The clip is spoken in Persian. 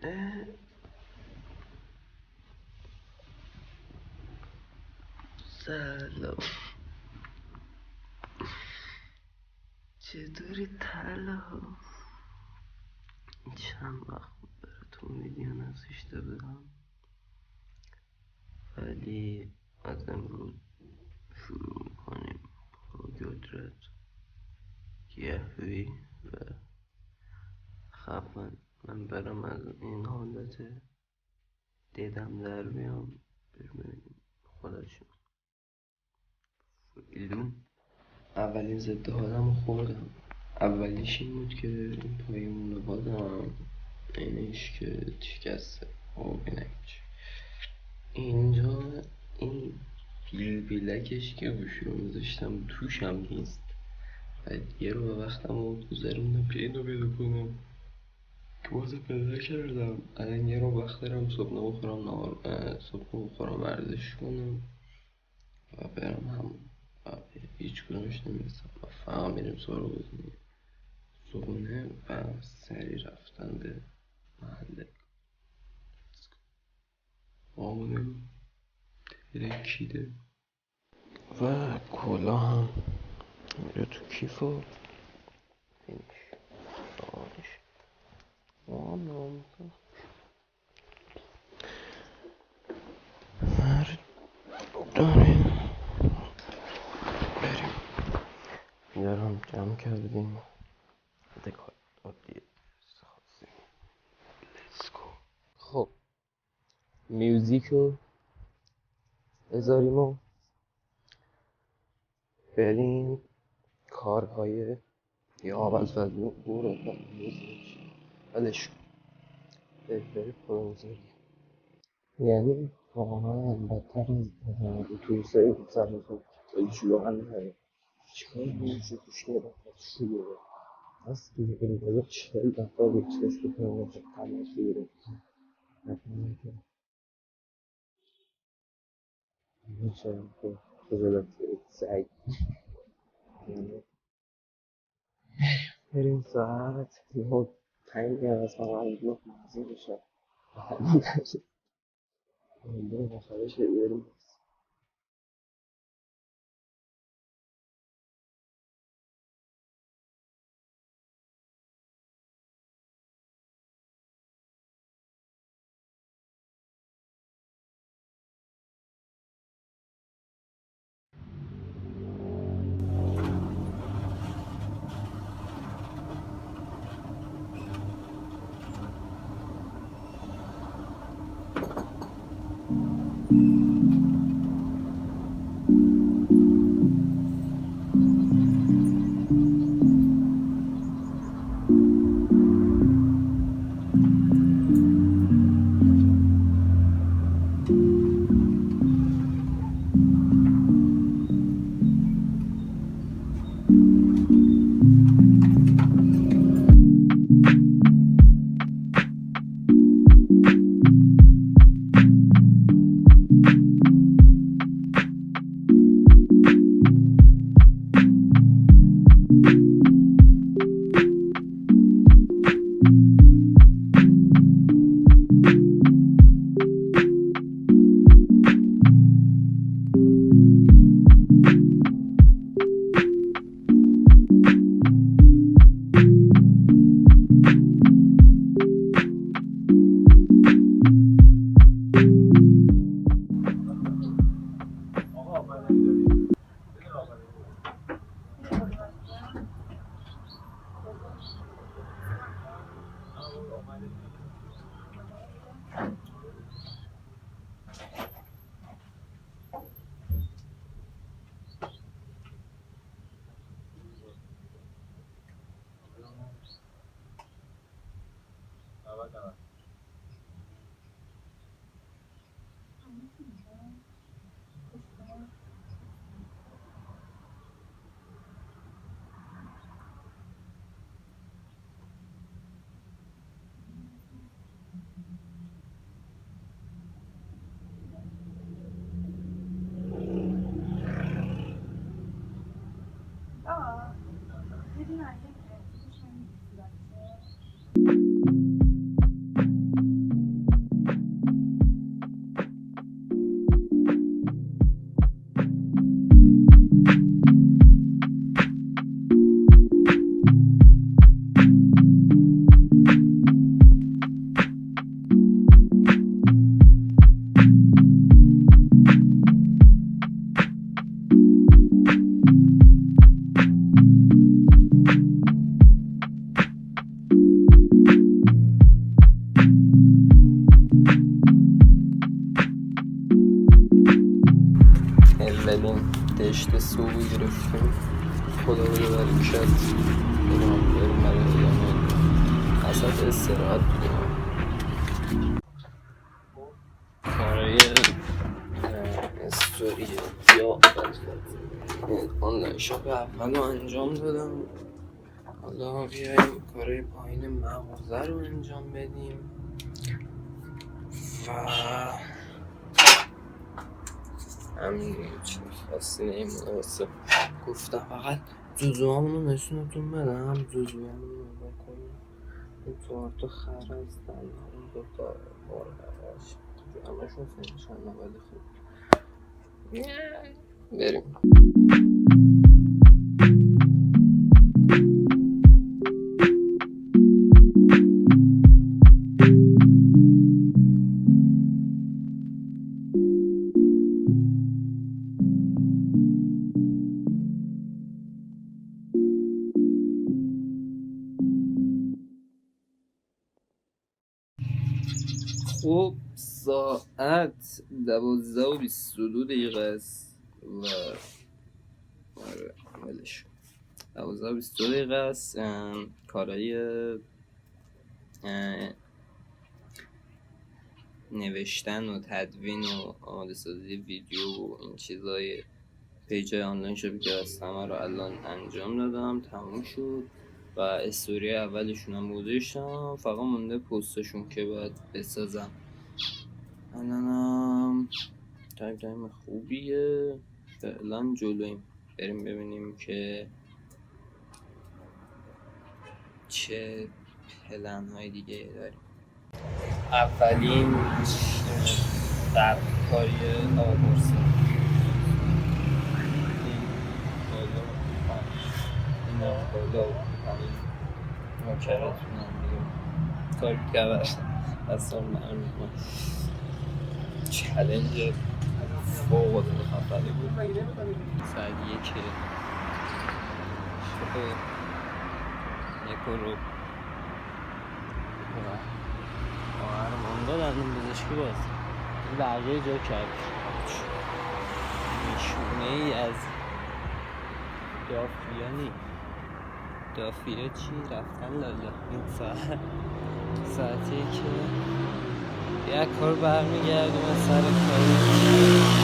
سلام، چطوری طلا؟ چند وقت بود براتون ویدیو نذاشته بودم، ولی از امروز شروع میکنیم با گودرت یهوی و خفن. من برم از این حالت دیدم در بیام، ببینیم خودشون فیلون. اولین ضد حالم خوردم. اولیش این بود که این پایمون رو بادم اینش که شکسته و اینک اینجا این بیلکش که گوشی رو میذاشتم توش هم نیست. بعد یه رو به وقتم رو گذروندم که اینو پیدا کنم که بازه پیدا کردم. الان یه رو وقت دارم صبحونه بخورم ورزش کنم و برم همون. هیچ کدومش نمیرسم و فهم میریم سراغ بزنیم صبحونه و سری رفتن به محله آمونه ترکیده و کلا هم میره تو کیف و فینش دارش ناموسا داریم بریم. اینجا رو هم جمع کردیم دکار عادیه خاصی. لیتس گو. خب میوزیک رو بذاریم و بریم کارهای یا عوض وزن برو ولش کن. بریم پروزری یعنی واقعا بدتر از اتوبوسای سرمایه خیلی شلوغن نره. چیکار میشه توش یه دفعه شلوغه هست دیگه. این بالا 40 دفعه ریفرش بکنم باشه تماس بگیرم نکنه که میشه که خجالت سعی یعنی بریم ساعت یه 5 دقیقه از من رو مغزی بشه همین درشه بریم آخرش بریم. که صبحی گرفتیم خدا بده برکت اینا بریم برای ادامه اصلا استراحت بودیم کارای استوری یا آنلاین شاپ اول رو انجام دادم. حالا بیاییم کارای پایین مغازه رو انجام بدیم و همین چیز خاصی نیمونه واسه گفتم. فقط جزوهامون رو نشونتون بدم. جزوهامون رو نگاه کنیم. این 4 تا خر هستن، این 2 تا مرغ همشون سنشن ولی خوب بریم. خب ساعت 12:22 است و آره ولش 12:22 است. کارهای نوشتن و تدوین و آماده سازی ویدیو و این چیزای پیج آنلاین شاپی که هستم رو الان انجام دادم، تموم شد و استوری اولشون هم گذاشتم، فقط مونده پستشون که باید بسازم. الانم تایم خوبیه، فعلا جلویم. بریم ببینیم که چه پلن های دیگه داریم. اولین کاری آبورسه این بالا و همین نوکرتون هم دیگه کاری که اصلا معلوم چلنج فوق العاده خفنی بود. ساعت 1 شب 1 رو خواهرم دادن پزشکی باز این بقیه جا کرد نشونه ای از دافیه چی رفتن لالا. این ساعتی که یک کار برمیگردیم از سر کاری